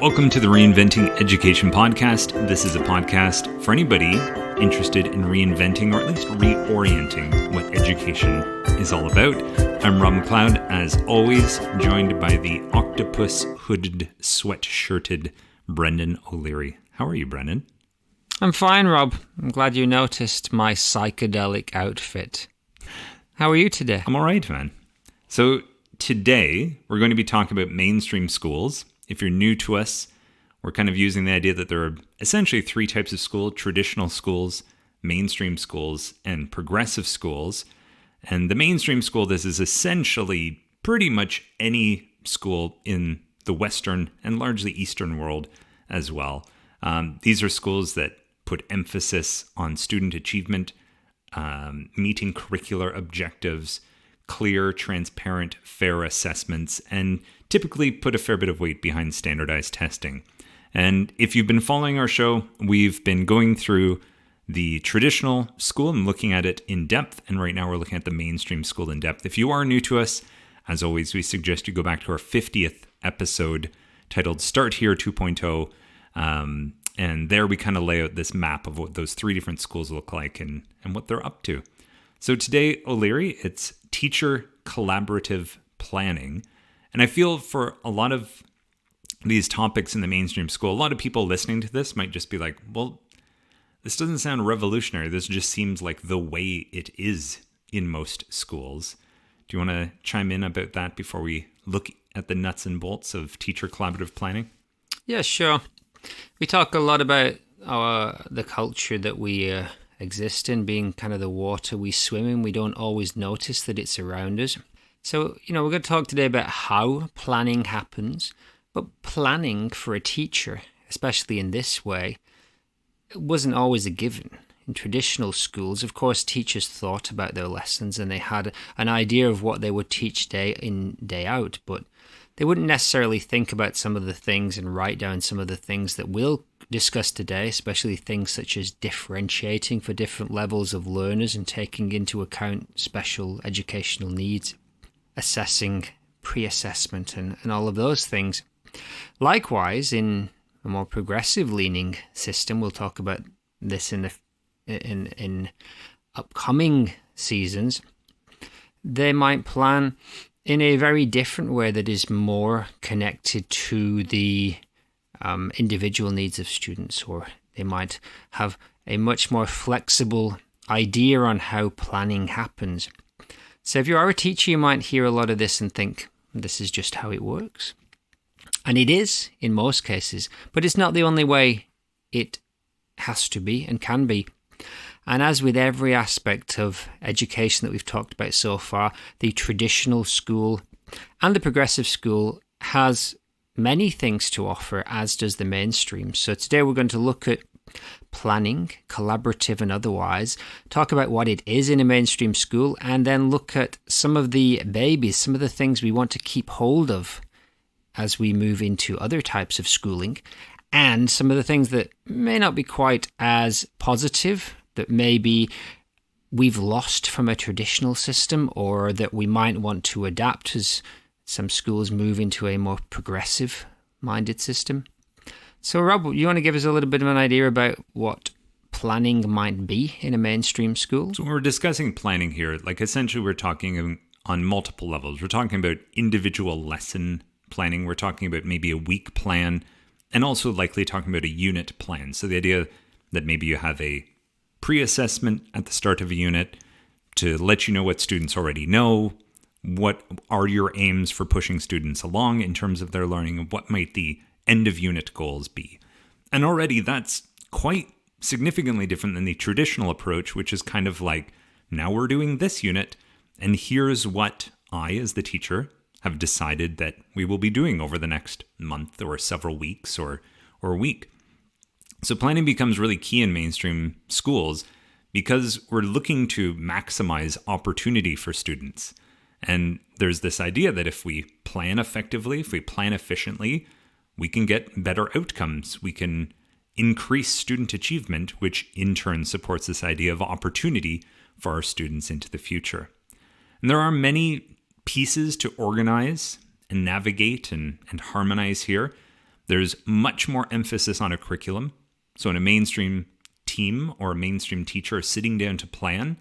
Welcome to the Reinventing Education Podcast. This is a podcast for anybody interested in reinventing or at least reorienting what education is all about. I'm Rob McLeod, as always, joined by the octopus hooded, sweatshirted Brendan O'Leary. How are you, Brendan? I'm fine, Rob. I'm glad you noticed my psychedelic outfit. How are you today? I'm all right, man. So today, we're going to be talking about mainstream schools. If you're new to us, we're kind of using the idea that there are essentially three types of school: traditional schools, mainstream schools, and progressive schools. And the mainstream school, this is essentially pretty much any school in the Western and largely Eastern world as well. These are schools that put emphasis on student achievement, meeting curricular objectives, clear, transparent, fair assessments, and typically put a fair bit of weight behind standardized testing. And if you've been following our show, we've been going through the traditional school and looking at it in depth, and right now we're looking at the mainstream school in depth. If you are new to us, as always, we suggest you go back to our 50th episode titled Start Here 2.0, and there we kind of lay out this map of what those three different schools look like and what they're up to. So today, O'Leary, it's teacher collaborative planning. And I feel for a lot of these topics in the mainstream school, a lot of people listening to this might just be like, well, this doesn't sound revolutionary. This just seems like the way it is in most schools. Do you want to chime in about that before we look at the nuts and bolts of teacher collaborative planning? Yeah, sure. We talk a lot about the culture that we exist in being kind of the water we swim in. We don't always notice that it's around us. So, we're going to talk today about how planning happens, but planning for a teacher, especially in this way, it wasn't always a given. In traditional schools, of course, teachers thought about their lessons and they had an idea of what they would teach day in, day out, but they wouldn't necessarily think about some of the things and write down some of the things that we'll discuss today, especially things such as differentiating for different levels of learners and taking into account special educational needs, assessing, pre-assessment, and all of those things. Likewise, in a more progressive-leaning system, we'll talk about this in upcoming seasons, they might plan in a very different way that is more connected to the individual needs of students, or they might have a much more flexible idea on how planning happens. So if you are a teacher, you might hear a lot of this and think, this is just how it works. And it is in most cases, but it's not the only way it has to be and can be. And as with every aspect of education that we've talked about so far, the traditional school and the progressive school has many things to offer, as does the mainstream. So today we're going to look at planning, collaborative and otherwise, talk about what it is in a mainstream school, and then look at some of the babies, some of the things we want to keep hold of as we move into other types of schooling, and some of the things that may not be quite as positive, that maybe we've lost from a traditional system, or that we might want to adapt as some schools move into a more progressive-minded system. So, Rob, you want to give us a little bit of an idea about what planning might be in a mainstream school? So when we're discussing planning here, like essentially we're talking on multiple levels. We're talking about individual lesson planning. We're talking about maybe a week plan, and also likely talking about a unit plan. So the idea that maybe you have a pre-assessment at the start of a unit to let you know what students already know, what are your aims for pushing students along in terms of their learning, and what might the end of unit goals be. And already that's quite significantly different than the traditional approach, which is kind of like, now we're doing this unit, and here's what I, as the teacher, have decided that we will be doing over the next month or several weeks or a week. So planning becomes really key in mainstream schools because we're looking to maximize opportunity for students. And there's this idea that if we plan effectively, if we plan efficiently, we can get better outcomes. We can increase student achievement, which in turn supports this idea of opportunity for our students into the future. And there are many pieces to organize and navigate and harmonize here. There's much more emphasis on a curriculum. So in a mainstream team or a mainstream teacher sitting down to plan,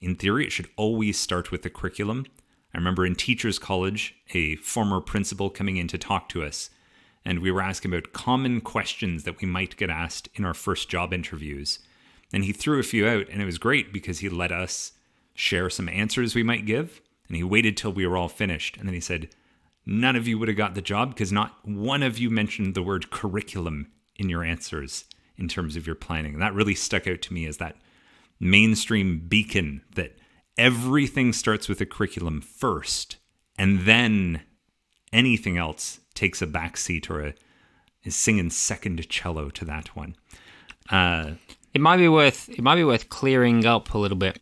in theory, it should always start with the curriculum. I remember in Teachers College, a former principal coming in to talk to us, and we were asking about common questions that we might get asked in our first job interviews. And he threw a few out, and it was great because he let us share some answers we might give, and he waited till we were all finished. And then he said, none of you would have got the job because not one of you mentioned the word curriculum in your answers in terms of your planning. And that really stuck out to me as that mainstream beacon that everything starts with a curriculum first, and then anything else takes a backseat or is singing second cello to that one. It might be worth clearing up a little bit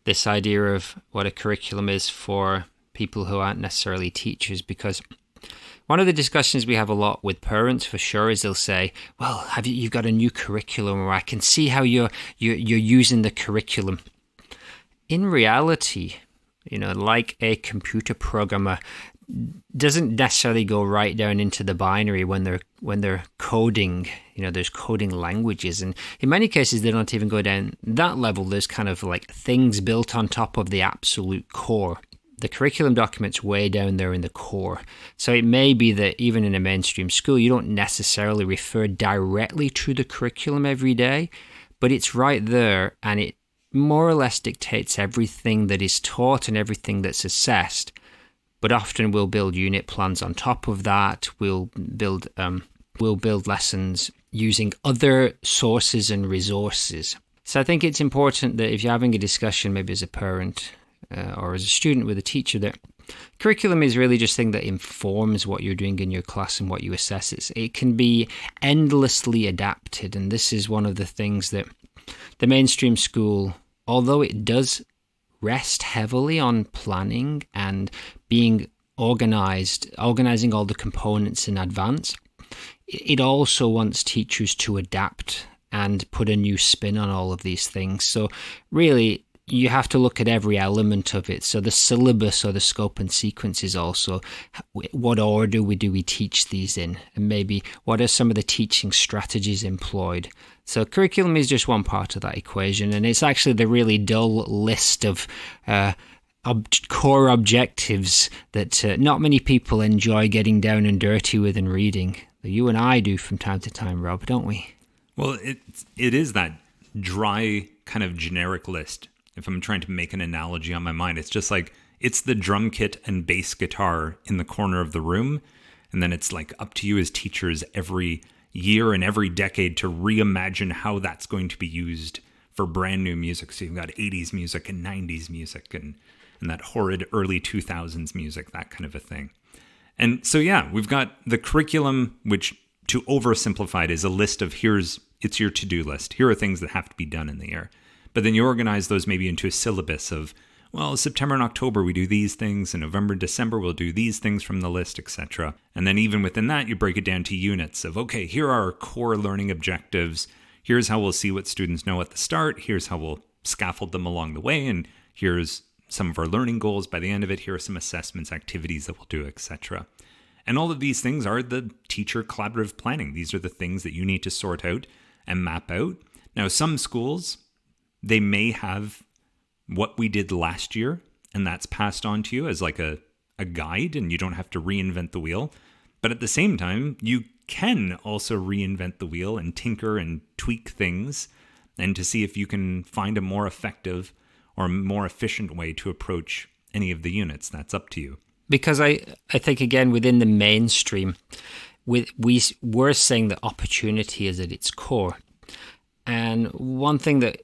this idea of what a curriculum is for people who aren't necessarily teachers, because one of the discussions we have a lot with parents, for sure, is they'll say, "Well, you've got a new curriculum, or I can see how you're using the curriculum." In reality, like a computer programmer doesn't necessarily go right down into the binary when they're coding. There's coding languages, and in many cases they don't even go down that level. There's kind of like things built on top of the absolute core. The curriculum document's way down there in the core. So it may be that even in a mainstream school, you don't necessarily refer directly to the curriculum every day, but it's right there, and it more or less dictates everything that is taught and everything that's assessed. But often we'll build unit plans on top of that. We'll build lessons using other sources and resources. So I think it's important that if you're having a discussion, maybe as a parent or as a student with a teacher, that curriculum is really just a thing that informs what you're doing in your class and what you assess. It can be endlessly adapted, and this is one of the things that the mainstream school, although it does rest heavily on planning and being organizing all the components in advance, it also wants teachers to adapt and put a new spin on all of these things. So really, you have to look at every element of it. So the syllabus or the scope and sequence is also what order do we teach these in, and maybe what are some of the teaching strategies employed. So curriculum is just one part of that equation, and it's actually the really dull list of core objectives that not many people enjoy getting down and dirty with and reading. You and I do from time to time, Rob, don't we? Well, it is that dry kind of generic list. If I'm trying to make an analogy on my mind, it's just like it's the drum kit and bass guitar in the corner of the room, and then it's like up to you as teachers every year and every decade to reimagine how that's going to be used for brand new music. So you've got 80s music and 90s music and that horrid early 2000s music, that kind of a thing. And so, yeah, we've got the curriculum, which to oversimplify it is a list of it's your to-do list. Here are things that have to be done in the year. But then you organize those maybe into a syllabus of, well, September and October we do these things, and November and December we'll do these things from the list, etc. And then even within that, you break it down to units of, okay, here are our core learning objectives. Here's how we'll see what students know at the start. Here's how we'll scaffold them along the way. And here's some of our learning goals by the end of it. Here are some assessments, activities that we'll do, etc. And all of these things are the teacher collaborative planning. These are the things that you need to sort out and map out. Now, some schools, they may have what we did last year, and that's passed on to you as like a guide, and you don't have to reinvent the wheel. But at the same time, you can also reinvent the wheel and tinker and tweak things, and to see if you can find a more effective or more efficient way to approach any of the units. That's up to you. Because I think, again, within the mainstream, we're saying that opportunity is at its core. And one thing that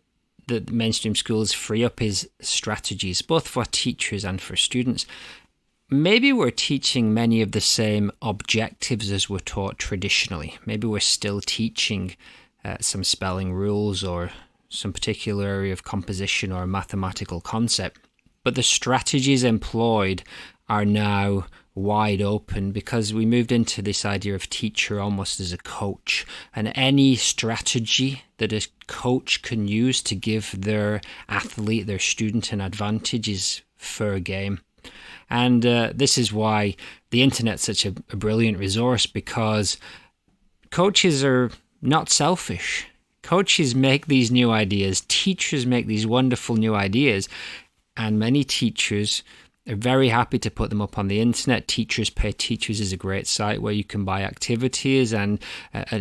mainstream schools free up is strategies, both for teachers and for students. Maybe we're teaching many of the same objectives as were taught traditionally. Maybe we're still teaching some spelling rules or some particular area of composition or mathematical concept. But the strategies employed are now wide open because we moved into this idea of teacher almost as a coach, and any strategy that a coach can use to give their athlete, their student, an advantage is fair game. And this is why the internet's such a brilliant resource, because coaches are not selfish. Coaches make these new ideas. Teachers make these wonderful new ideas. And many teachers are very happy to put them up on the internet. Teachers Pay Teachers is a great site where you can buy activities and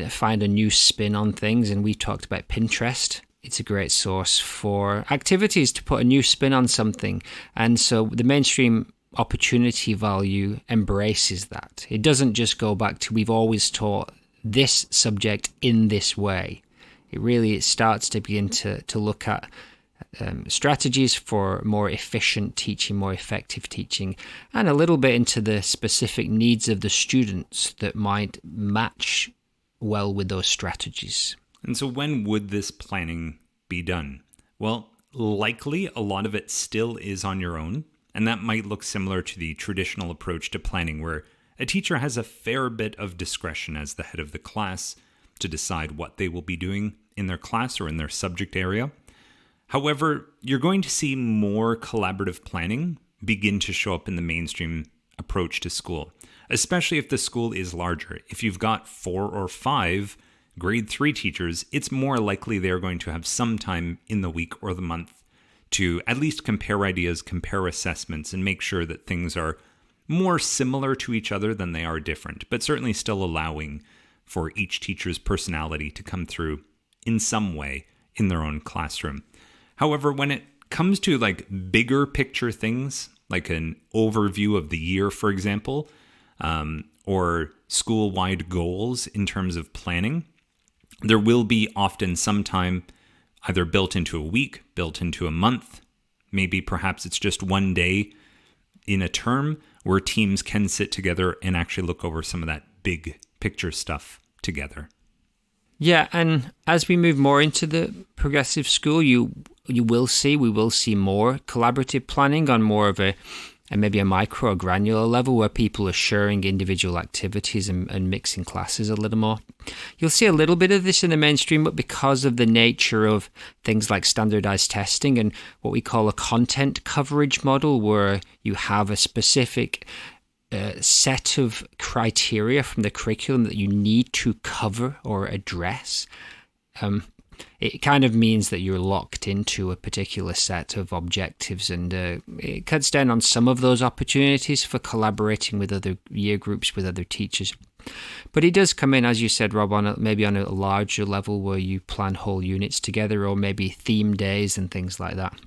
find a new spin on things. And we talked about Pinterest. It's a great source for activities to put a new spin on something. And so the mainstream opportunity value embraces that. It doesn't just go back to we've always taught this subject in this way. It starts to begin to look at strategies for more efficient teaching, more effective teaching, and a little bit into the specific needs of the students that might match well with those strategies. And so when would this planning be done? Well, likely a lot of it still is on your own, and that might look similar to the traditional approach to planning where a teacher has a fair bit of discretion as the head of the class to decide what they will be doing in their class or in their subject area. However, you're going to see more collaborative planning begin to show up in the mainstream approach to school, especially if the school is larger. If you've got 4 or 5 grade 3 teachers, it's more likely they're going to have some time in the week or the month to at least compare ideas, compare assessments, and make sure that things are more similar to each other than they are different, but certainly still allowing for each teacher's personality to come through in some way in their own classroom. However, when it comes to like bigger picture things, like an overview of the year, for example, or school-wide goals in terms of planning, there will be often some time either built into a week, built into a month, maybe perhaps it's just one day in a term where teams can sit together and actually look over some of that big picture stuff together. Yeah, and as we move more into the progressive school, we will see more collaborative planning on more of a maybe a micro or granular level where people are sharing individual activities and mixing classes a little more. You'll see a little bit of this in the mainstream, but because of the nature of things like standardized testing and what we call a content coverage model, where you have a specific set of criteria from the curriculum that you need to cover or address, it kind of means that you're locked into a particular set of objectives, and it cuts down on some of those opportunities for collaborating with other year groups, with other teachers. But it does come in, as you said, Rob, maybe on a larger level where you plan whole units together, or maybe theme days and things like that.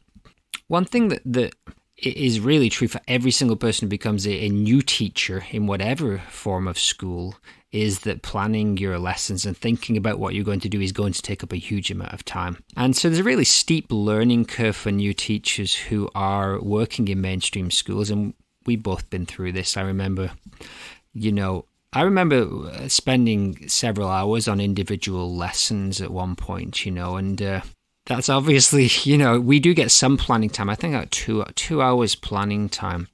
One thing that is really true for every single person who becomes a new teacher in whatever form of school is that planning your lessons and thinking about what you're going to do is going to take up a huge amount of time. And so there's a really steep learning curve for new teachers who are working in mainstream schools, and we've both been through this. I remember spending several hours on individual lessons at one point, and that's obviously, we do get some planning time. I think about two hours planning time.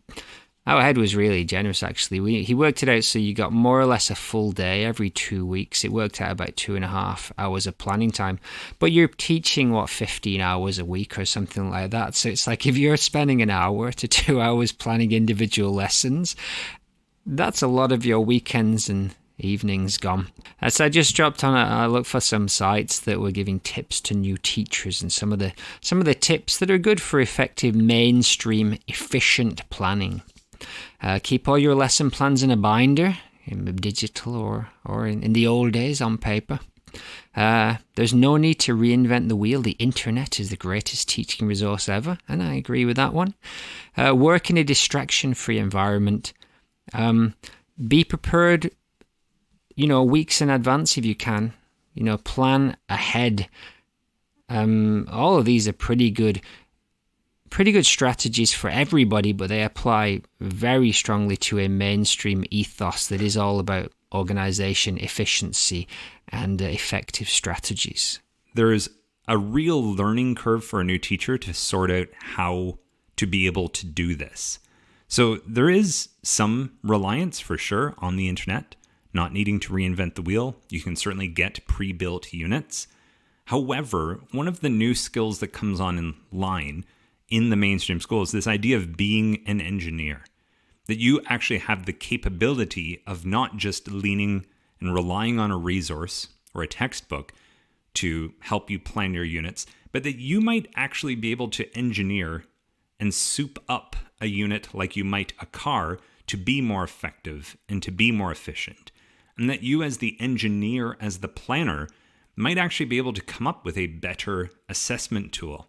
Our head was really generous, actually. He worked it out so you got more or less a full day every 2 weeks. It worked out about 2.5 hours of planning time. But you're teaching, 15 hours a week or something like that. So it's like if you're spending an hour to 2 hours planning individual lessons, that's a lot of your weekends and evenings gone. So I just dropped on I looked for some sites that were giving tips to new teachers, and some of the tips that are good for effective mainstream efficient planning. Keep all your lesson plans in a binder, in digital or in the old days on paper. There's no need to reinvent the wheel. The internet is the greatest teaching resource ever, and I agree with that one. Work in a distraction-free environment. Be prepared weeks in advance if you can. Plan ahead. All of these are pretty good strategies for everybody, but they apply very strongly to a mainstream ethos that is all about organization, efficiency, and effective strategies. There is a real learning curve for a new teacher to sort out how to be able to do this. So there is some reliance for sure on the internet. Not needing to reinvent the wheel, you can certainly get pre-built units. However, one of the new skills that comes online in the mainstream school is this idea of being an engineer. That you actually have the capability of not just leaning and relying on a resource or a textbook to help you plan your units, but that you might actually be able to engineer and soup up a unit like you might a car to be more effective and to be more efficient. And that you as the engineer, as the planner, might actually be able to come up with a better assessment tool,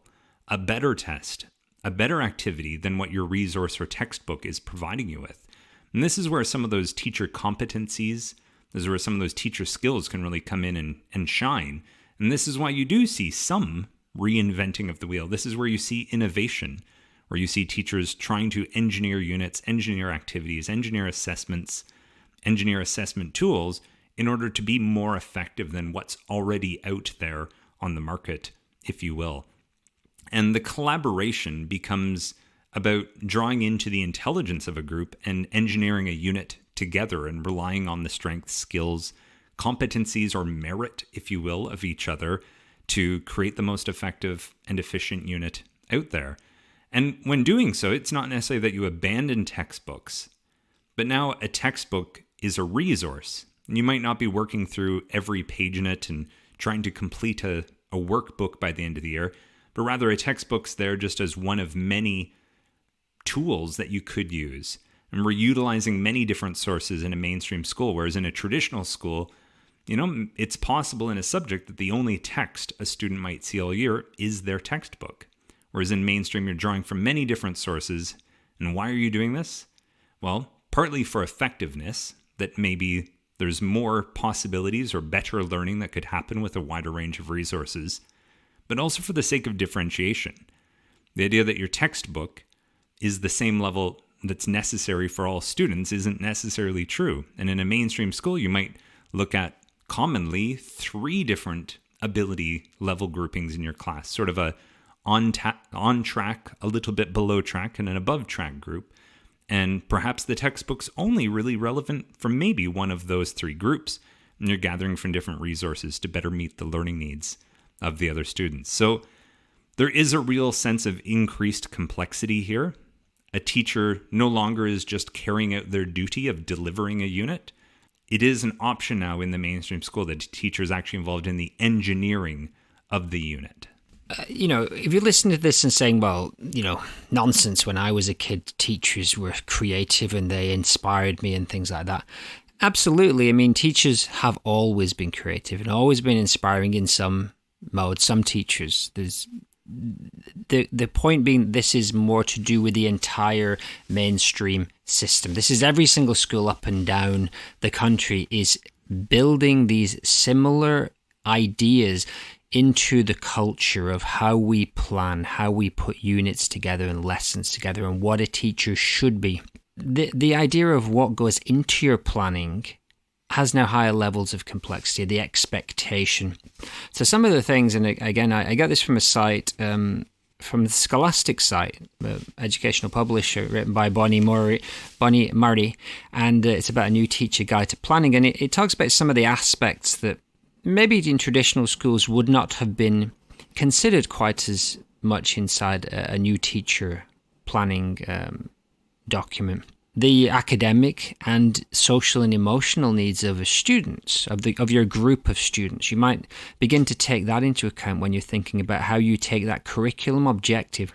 a better test, a better activity than what your resource or textbook is providing you with. And this is where some of those teacher competencies, this is where some of those teacher skills can really come in and shine. And this is why you do see some reinventing of the wheel. This is where you see innovation, where you see teachers trying to engineer units, engineer activities, engineer assessments, engineer assessment tools in order to be more effective than what's already out there on the market, if you will. And the collaboration becomes about drawing into the intelligence of a group and engineering a unit together and relying on the strengths, skills, competencies, or merit, if you will, of each other to create the most effective and efficient unit out there. And when doing so, it's not necessarily that you abandon textbooks, but now a textbook is a resource. You might not be working through every page in it and trying to complete a workbook by the end of the year, but rather a textbook's there just as one of many tools that you could use. And we're utilizing many different sources in a mainstream school, whereas in a traditional school, it's possible in a subject that the only text a student might see all year is their textbook. Whereas in mainstream, you're drawing from many different sources. And why are you doing this? Well, partly for effectiveness, that maybe there's more possibilities or better learning that could happen with a wider range of resources, but also for the sake of differentiation. The idea that your textbook is the same level that's necessary for all students isn't necessarily true. And in a mainstream school, you might look at commonly 3 different ability level groupings in your class, sort of a on track, a little bit below track, and an above track group. And perhaps the textbook's only really relevant for maybe one of those 3 groups. And you're gathering from different resources to better meet the learning needs of the other students. So there is a real sense of increased complexity here. A teacher no longer is just carrying out their duty of delivering a unit. It is an option now in the mainstream school that a teacher is actually involved in the engineering of the unit. If you listen to this and saying, well, nonsense, when I was a kid, teachers were creative and they inspired me and things like that. Absolutely. I mean, teachers have always been creative and always been inspiring in some mode. Some teachers, there's the point being, this is more to do with the entire mainstream system. This is every single school up and down the country is building these similar ideas into the culture of how we plan, how we put units together and lessons together, and what a teacher should be. The idea of what goes into your planning has now higher levels of complexity, the expectation. So some of the things, and again, I got this from a site, from the Scholastic site, educational publisher, written by Bonnie Murray, and it's about a new teacher guide to planning, and it talks about some of the aspects that maybe in traditional schools would not have been considered quite as much inside a new teacher planning document. The academic and social and emotional needs of students, of your group of students. You might begin to take that into account when you're thinking about how you take that curriculum objective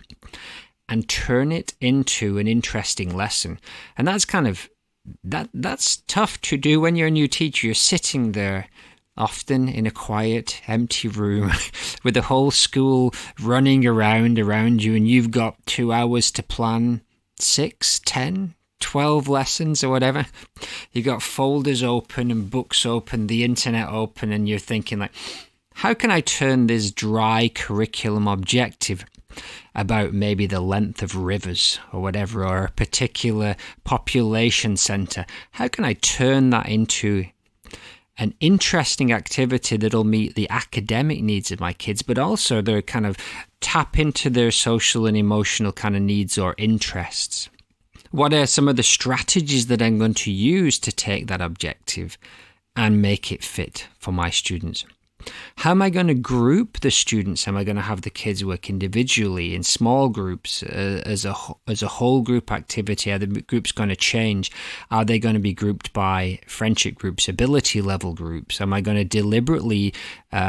and turn it into an interesting lesson. And that's that's tough to do when you're a new teacher. You're sitting there often in a quiet, empty room with the whole school running around you, and you've got 2 hours to plan 6, 10, 12 lessons or whatever. You got folders open and books open, the internet open, and you're thinking like, how can I turn this dry curriculum objective about maybe the length of rivers or whatever, or a particular population center? How can I turn that into an interesting activity that'll meet the academic needs of my kids, but also they're kind of tap into their social and emotional kind of needs or interests? What are some of the strategies that I'm going to use to take that objective and make it fit for my students? How am I going to group the students? Am I going to have the kids work individually in small groups as a whole group activity? Are the groups going to change? Are they going to be grouped by friendship groups, ability level groups? Am I going to deliberately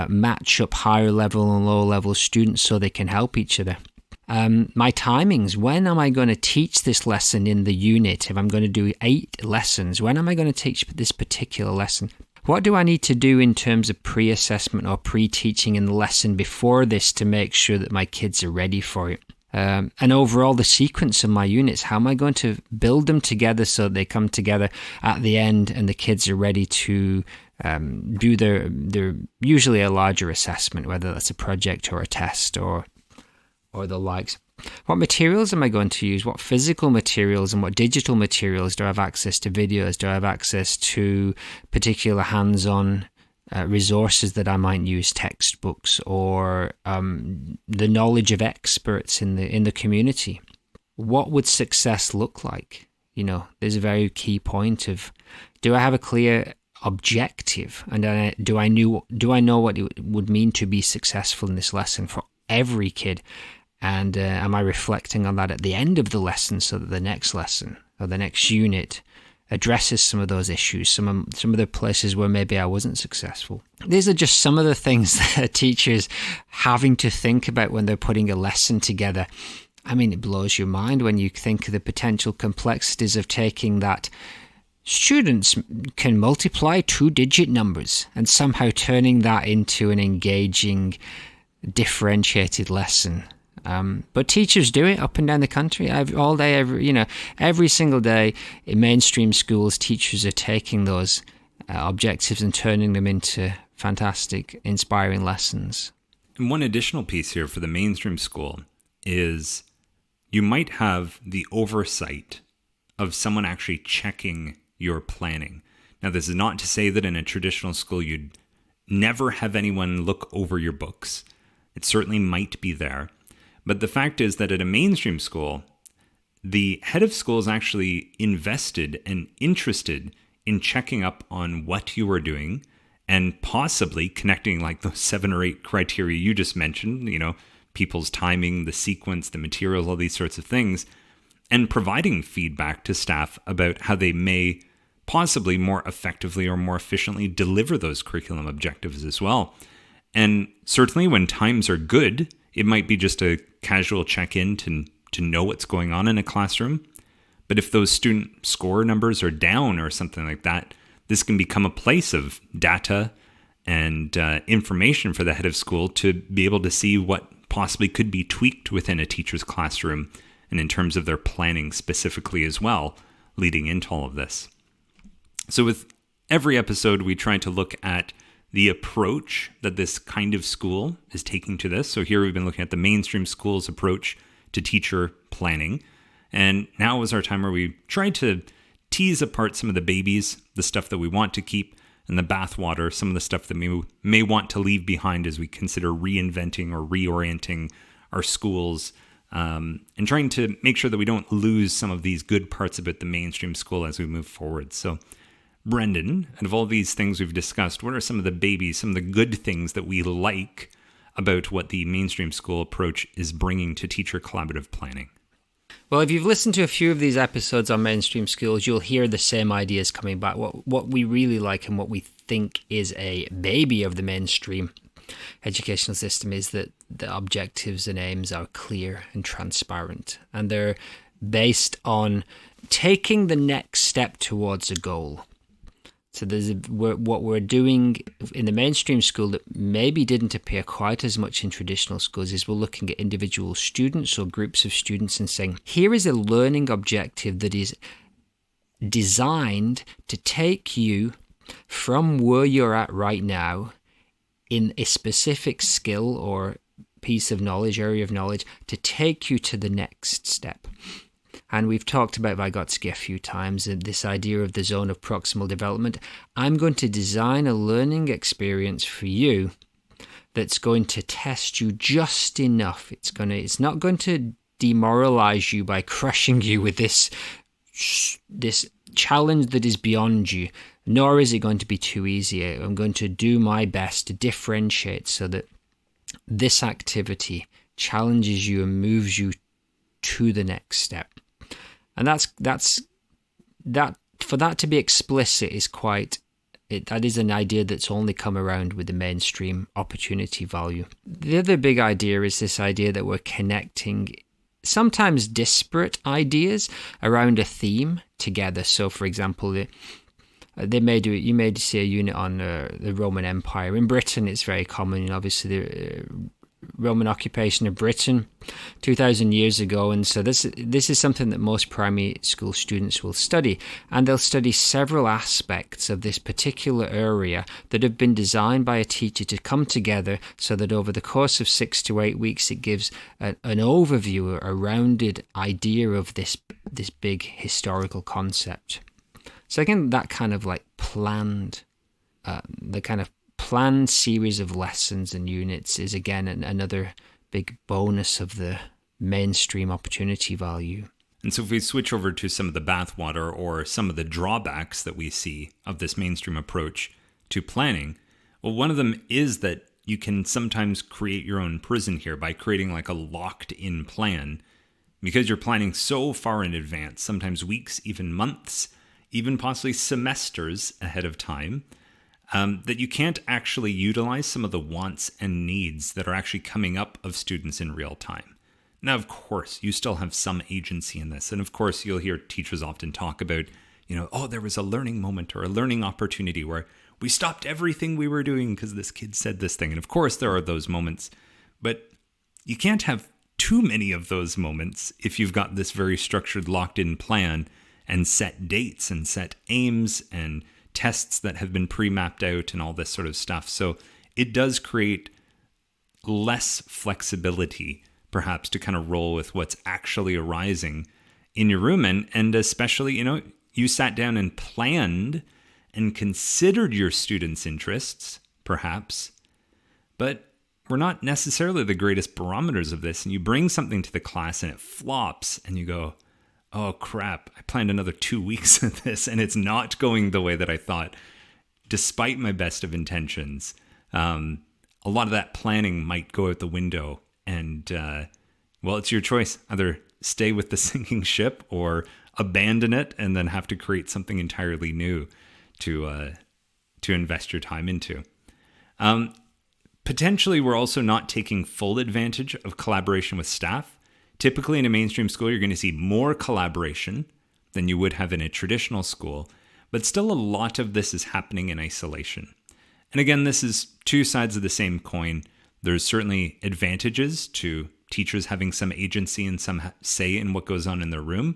match up higher level and lower level students so they can help each other? My timings, when am I going to teach this lesson in the unit? If I'm going to do 8 lessons, when am I going to teach this particular lesson? What do I need to do in terms of pre-assessment or pre-teaching in the lesson before this to make sure that my kids are ready for it? And overall, the sequence of my units, how am I going to build them together so that they come together at the end and the kids are ready to do their usually a larger assessment, whether that's a project or a test or the likes. What materials am I going to use? What physical materials and what digital materials? Do I have access to videos? Do I have access to particular hands-on resources that I might use, textbooks or the knowledge of experts in the community? What would success look like? There's a very key point of, do I have a clear objective? And do I know what it would mean to be successful in this lesson for every kid? And am I reflecting on that at the end of the lesson so that the next lesson or the next unit addresses some of those issues, some of the places where maybe I wasn't successful? These are just some of the things that teachers having to think about when they're putting a lesson together. I mean, it blows your mind when you think of the potential complexities of taking that students can multiply 2-digit numbers and somehow turning that into an engaging, differentiated lesson. But teachers do it up and down the country all day, every single day in mainstream schools. Teachers are taking those objectives and turning them into fantastic, inspiring lessons. And one additional piece here for the mainstream school is you might have the oversight of someone actually checking your planning. Now, this is not to say that in a traditional school you'd never have anyone look over your books. It certainly might be there. But the fact is that at a mainstream school, the head of school is actually invested and interested in checking up on what you are doing and possibly connecting like those 7 or 8 criteria you just mentioned, people's timing, the sequence, the materials, all these sorts of things, and providing feedback to staff about how they may possibly more effectively or more efficiently deliver those curriculum objectives as well. And certainly when times are good, it might be just a casual check-in to know what's going on in a classroom. But if those student score numbers are down or something like that, this can become a place of data and information for the head of school to be able to see what possibly could be tweaked within a teacher's classroom and in terms of their planning specifically as well, leading into all of this. So with every episode, we try to look at the approach that this kind of school is taking to this. So here we've been looking at the mainstream school's approach to teacher planning. And now is our time where we try to tease apart some of the babies, the stuff that we want to keep, and the bathwater, some of the stuff that we may want to leave behind as we consider reinventing or reorienting our schools, and trying to make sure that we don't lose some of these good parts about the mainstream school as we move forward. So Brendan, out of all these things we've discussed, what are some of the babies, some of the good things that we like about what the mainstream school approach is bringing to teacher collaborative planning? Well, if you've listened to a few of these episodes on mainstream schools, you'll hear the same ideas coming back. What we really like and what we think is a baby of the mainstream educational system is that the objectives and aims are clear and transparent, and they're based on taking the next step towards a goal. So what we're doing in the mainstream school that maybe didn't appear quite as much in traditional schools is we're looking at individual students or groups of students and saying, here is a learning objective that is designed to take you from where you're at right now in a specific skill or piece of knowledge, area of knowledge, to take you to the next step. And we've talked about Vygotsky a few times, and this idea of the zone of proximal development. I'm going to design a learning experience for you that's going to test you just enough. It's not going to demoralize you by crushing you with this challenge that is beyond you. nor is it going to be too easy. I'm going to do my best to differentiate so that this activity challenges you and moves you to the next step. And that's that. For that to be explicit is that is an idea that's only come around with the mainstream opportunity value. The other big idea is this idea that we're connecting sometimes disparate ideas around a theme together. So, for example, you may see a unit on the Roman Empire. In Britain, it's very common, obviously, the Roman occupation of Britain 2,000 years ago. And so this is something that most primary school students will study. And they'll study several aspects of this particular area that have been designed by a teacher to come together so that over the course of 6 to 8 weeks, it gives an overview, a rounded idea of this big historical concept. So again, that kind of like planned series of lessons and units is again another big bonus of the mainstream opportunity value. And so if we switch over to some of the bathwater or some of the drawbacks that we see of this mainstream approach to planning, well, one of them is that you can sometimes create your own prison here by creating like a locked-in plan because you're planning so far in advance, sometimes weeks, even months, even possibly semesters ahead of time, that you can't actually utilize some of the wants and needs that are actually coming up of students in real time. Now, of course, you still have some agency in this. And of course, you'll hear teachers often talk about, there was a learning moment or a learning opportunity where we stopped everything we were doing because this kid said this thing. And of course, there are those moments. But you can't have too many of those moments if you've got this very structured, locked-in plan and set dates and set aims and tests that have been pre-mapped out and all this sort of stuff. So it does create less flexibility, perhaps, to kind of roll with what's actually arising in your room. And especially, you sat down and planned and considered your students' interests, perhaps, but we're not necessarily the greatest barometers of this. And you bring something to the class and it flops and you go, oh crap, I planned another 2 weeks of this and it's not going the way that I thought, despite my best of intentions. A lot of that planning might go out the window and, it's your choice. Either stay with the sinking ship or abandon it and then have to create something entirely new to invest your time into. Potentially, we're also not taking full advantage of collaboration with staff. Typically in a mainstream school, you're going to see more collaboration than you would have in a traditional school, but still a lot of this is happening in isolation. And again, this is two sides of the same coin. There's certainly advantages to teachers having some agency and some say in what goes on in their room,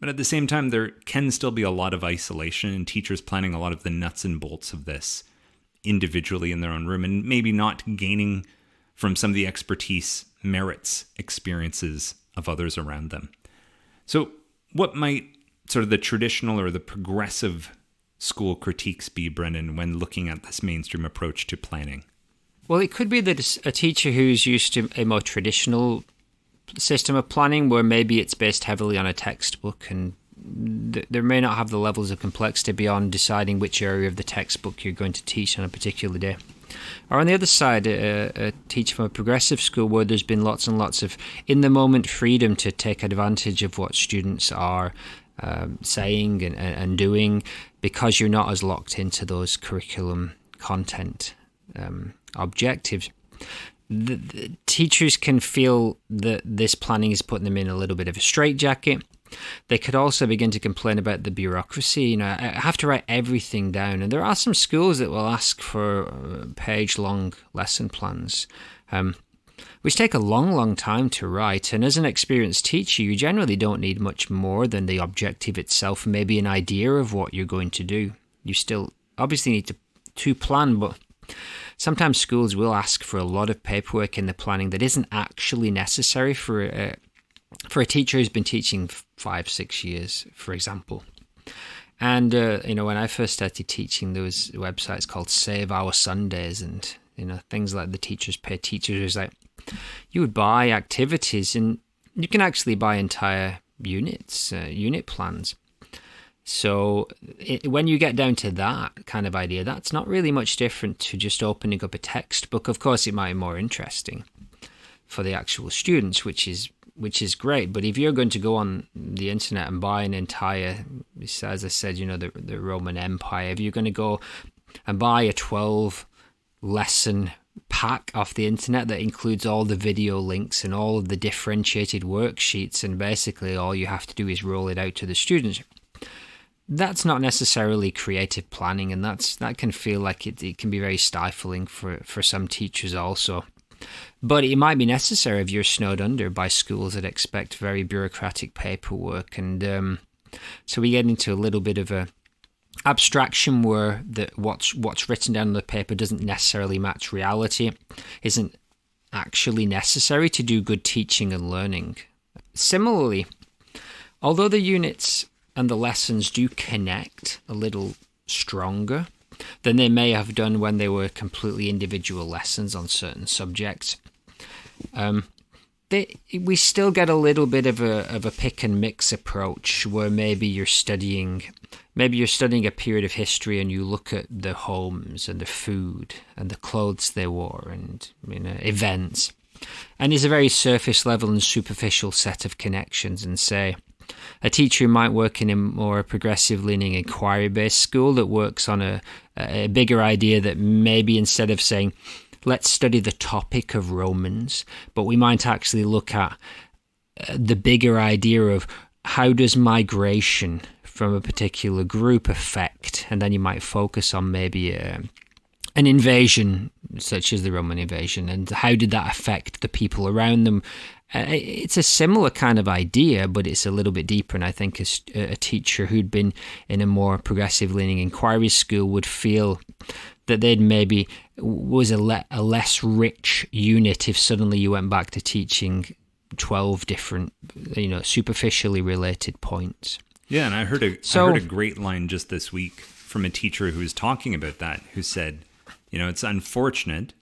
but at the same time, there can still be a lot of isolation and teachers planning a lot of the nuts and bolts of this individually in their own room and maybe not gaining from some of the expertise, merits, experiences of others around them. So what might sort of the traditional or the progressive school critiques be, Brendan, when looking at this mainstream approach to planning? Well, it could be that a teacher who's used to a more traditional system of planning where maybe it's based heavily on a textbook and there may not have the levels of complexity beyond deciding which area of the textbook you're going to teach on a particular day. Or on the other side, a teacher from a progressive school where there's been lots and lots of in-the-moment freedom to take advantage of what students are saying and doing because you're not as locked into those curriculum content objectives. The teachers can feel that this planning is putting them in a little bit of a straitjacket. They could also begin to complain about the bureaucracy. I have to write everything down. And there are some schools that will ask for page-long lesson plans, which take a long, long time to write. And as an experienced teacher, you generally don't need much more than the objective itself, maybe an idea of what you're going to do. You still obviously need to plan, but sometimes schools will ask for a lot of paperwork in the planning that isn't actually necessary for a teacher who's been teaching 5-6 years, for example. And, when I first started teaching, there was websites called Save Our Sundays and, things like the Teachers Pay Teachers. It was like, you would buy activities and you can actually buy entire units, unit plans. So when you get down to that kind of idea, that's not really much different to just opening up a textbook. Of course, it might be more interesting for the actual students, which is great. But if you're going to go on the internet and buy an entire, as I said, the Roman Empire, if you're going to go and buy a 12 lesson pack off the internet that includes all the video links and all of the differentiated worksheets, and basically all you have to do is roll it out to the students, that's not necessarily creative planning, and that can feel like it can be very stifling for some teachers also. But it might be necessary if you're snowed under by schools that expect very bureaucratic paperwork. And so we get into a little bit of a abstraction where what's written down on the paper doesn't necessarily match reality, isn't actually necessary to do good teaching and learning. Similarly, although the units and the lessons do connect a little stronger than they may have done when they were completely individual lessons on certain subjects, we still get a little bit of a pick and mix approach where maybe you're studying a period of history and you look at the homes and the food and the clothes they wore and events, and it's a very surface level and superficial set of connections. And say a teacher might work in a more progressive leaning inquiry-based school that works on a bigger idea that maybe instead of saying, let's study the topic of Romans, but we might actually look at the bigger idea of how does migration from a particular group affect, and then you might focus on maybe an invasion such as the Roman invasion, and how did that affect the people around them. It's a similar kind of idea, but it's a little bit deeper, and I think a teacher who'd been in a more progressive leaning inquiry school would feel that they'd maybe was a less rich unit if suddenly you went back to teaching 12 different, superficially related points. Yeah, and I heard a great line just this week from a teacher who was talking about that, who said, it's unfortunate,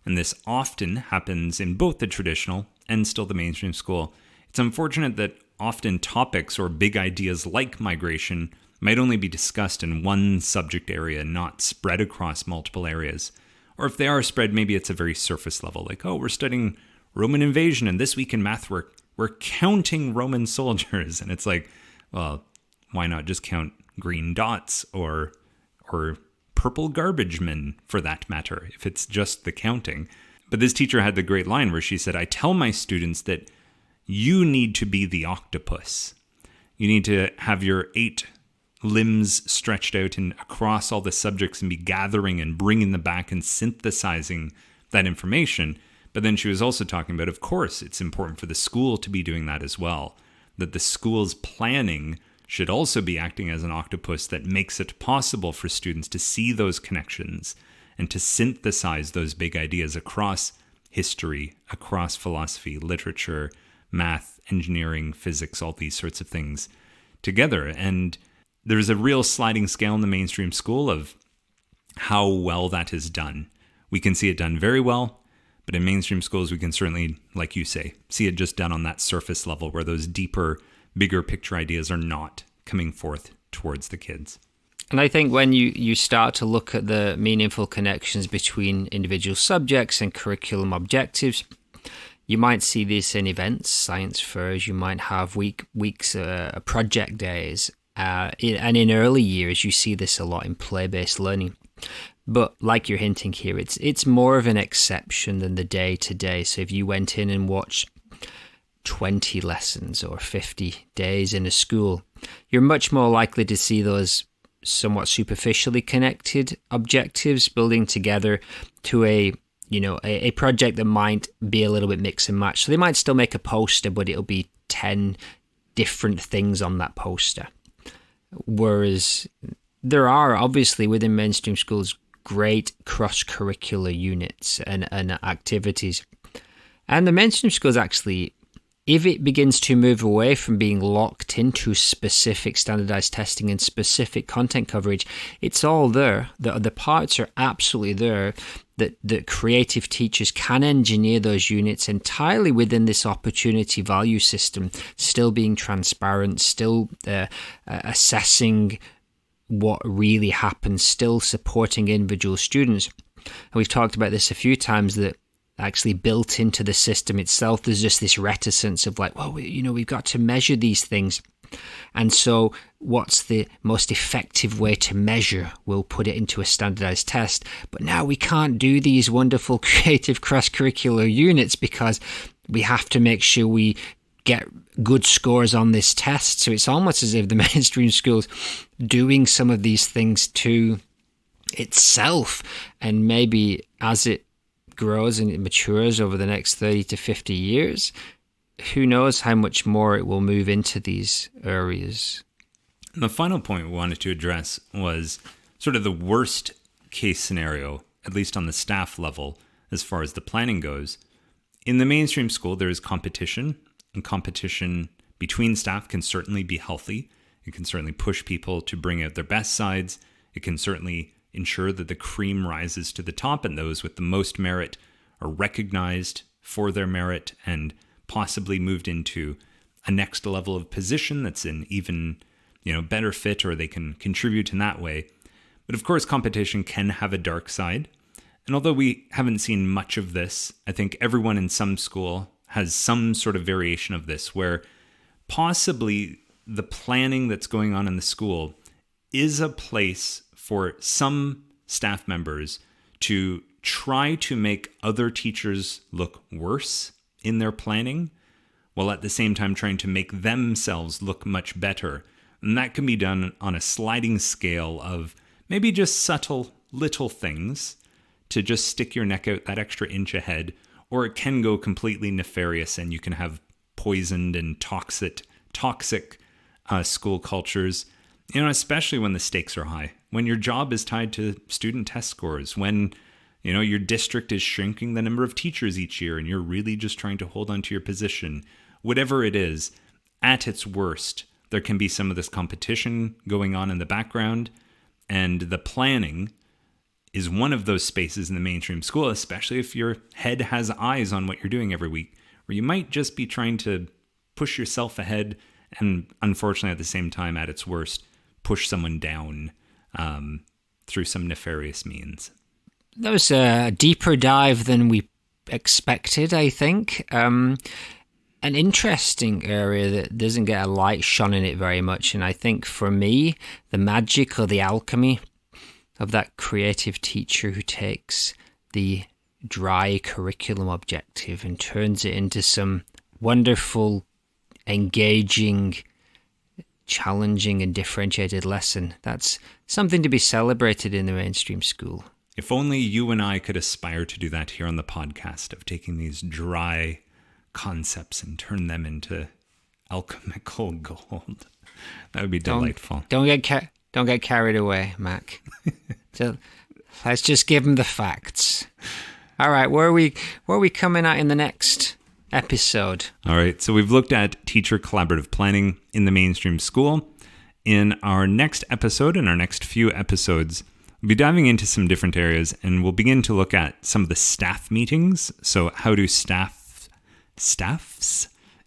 and this often happens in both the traditional and still the mainstream school. It's unfortunate that often topics or big ideas like migration might only be discussed in one subject area, not spread across multiple areas. Or if they are spread, maybe it's a very surface level, like, we're studying Roman invasion, and this week in math we're counting Roman soldiers. And it's like, well, why not just count green dots or purple garbage men, for that matter, if it's just the counting. But this teacher had the great line where she said, I tell my students that you need to be the octopus. You need to have your 8 limbs stretched out and across all the subjects and be gathering and bringing them back and synthesizing that information. But then she was also talking about, of course, it's important for the school to be doing that as well, that the school's planning should also be acting as an octopus that makes it possible for students to see those connections and to synthesize those big ideas across history, across philosophy, literature, math, engineering, physics, all these sorts of things together. And there's a real sliding scale in the mainstream school of how well that is done. We can see it done very well, but in mainstream schools, we can certainly, like you say, see it just done on that surface level where those deeper, bigger picture ideas are not coming forth towards the kids. And I think when you start to look at the meaningful connections between individual subjects and curriculum objectives, you might see this in events, science fairs, you might have weeks, project days, and in early years, you see this a lot in play-based learning. But like you're hinting here, it's more of an exception than the day-to-day. So if you went in and watched 20 lessons or 50 days in a school, you're much more likely to see those somewhat superficially connected objectives building together to a project that might be a little bit mix and match. So they might still make a poster, but it'll be 10 different things on that poster. Whereas there are obviously within mainstream schools great cross-curricular units and activities. And the mainstream schools actually, if it begins to move away from being locked into specific standardized testing and specific content coverage, it's all there. The parts are absolutely there. that creative teachers can engineer those units entirely within this opportunity value system, still being transparent, still assessing what really happens, still supporting individual students. And we've talked about this a few times, that actually built into the system itself, there's just this reticence of like, well, we've got to measure these things. And so what's the most effective way to measure? We'll put it into a standardized test. But now we can't do these wonderful creative cross-curricular units because we have to make sure we get good scores on this test. So it's almost as if the mainstream school's doing some of these things to itself. And maybe as it grows and it matures over the next 30 to 50 years, who knows how much more it will move into these areas. And the final point we wanted to address was sort of the worst case scenario, at least on the staff level, as far as the planning goes. In the mainstream school, there is competition, and competition between staff can certainly be healthy. It can certainly push people to bring out their best sides. It can certainly ensure that the cream rises to the top and those with the most merit are recognized for their merit and possibly moved into a next level of position that's an even, better fit, or they can contribute in that way. But of course, competition can have a dark side. And although we haven't seen much of this, I think everyone in some school has some sort of variation of this, where possibly the planning that's going on in the school is a place for some staff members to try to make other teachers look worse in their planning, while at the same time trying to make themselves look much better. And that can be done on a sliding scale of maybe just subtle little things to just stick your neck out that extra inch ahead, or it can go completely nefarious and you can have poisoned and toxic school cultures, especially when the stakes are high, when your job is tied to student test scores, when your district is shrinking the number of teachers each year and you're really just trying to hold on to your position. Whatever it is, at its worst, there can be some of this competition going on in the background, and the planning is one of those spaces in the mainstream school, especially if your head has eyes on what you're doing every week, where you might just be trying to push yourself ahead and, unfortunately, at the same time, at its worst, push someone down through some nefarious means. That was a deeper dive than we expected, I think. An interesting area that doesn't get a light shone in it very much. And I think for me, the magic or the alchemy of that creative teacher who takes the dry curriculum objective and turns it into some wonderful, engaging, challenging and differentiated lesson. That's something to be celebrated in the mainstream school. If only you and I could aspire to do that here on the podcast, of taking these dry concepts and turn them into alchemical gold. That would be delightful. Don't get carried away, Mac. So let's just give them the facts. All right, where are we coming at in the next episode? All right, so we've looked at teacher collaborative planning in the mainstream school. In our next episode, in our next few episodes, we'll be diving into some different areas, and we'll begin to look at some of the staff meetings. So how do staffs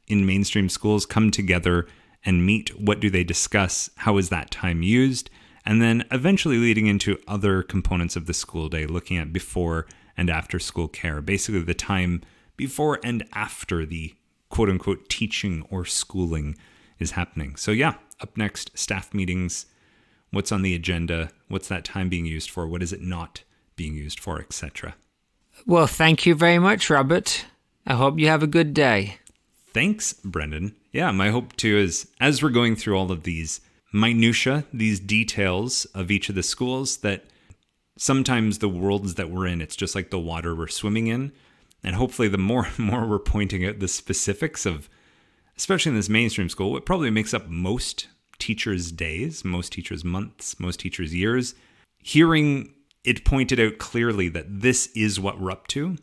in mainstream schools come together and meet? What do they discuss? How is that time used? And then eventually leading into other components of the school day, looking at before and after school care, basically the time before and after the quote unquote teaching or schooling is happening. So yeah, up next, staff meetings. What's on the agenda? What's that time being used for? What is it not being used for, etc.? Well, thank you very much, Robert. I hope you have a good day. Thanks, Brendan. Yeah, my hope too is, as we're going through all of these minutiae, these details of each of the schools, that sometimes the worlds that we're in, it's just like the water we're swimming in. And hopefully the more and more we're pointing out the specifics of, especially in this mainstream school, what probably makes up most teachers' days, most teachers' months, most teachers' years, hearing it pointed out clearly that this is what we're up to,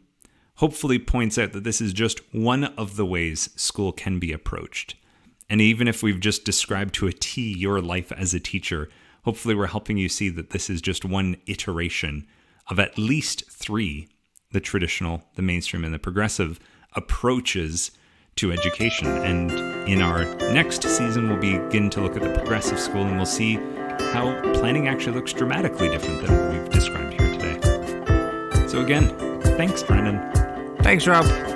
hopefully points out that this is just one of the ways school can be approached. And even if we've just described to a T your life as a teacher, hopefully we're helping you see that this is just one iteration of at least three, the traditional, the mainstream, and the progressive approaches to education. And in our next season, we'll begin to look at the progressive school, and we'll see how planning actually looks dramatically different than what we've described here today. So again, thanks, Brennan. Thanks, Rob.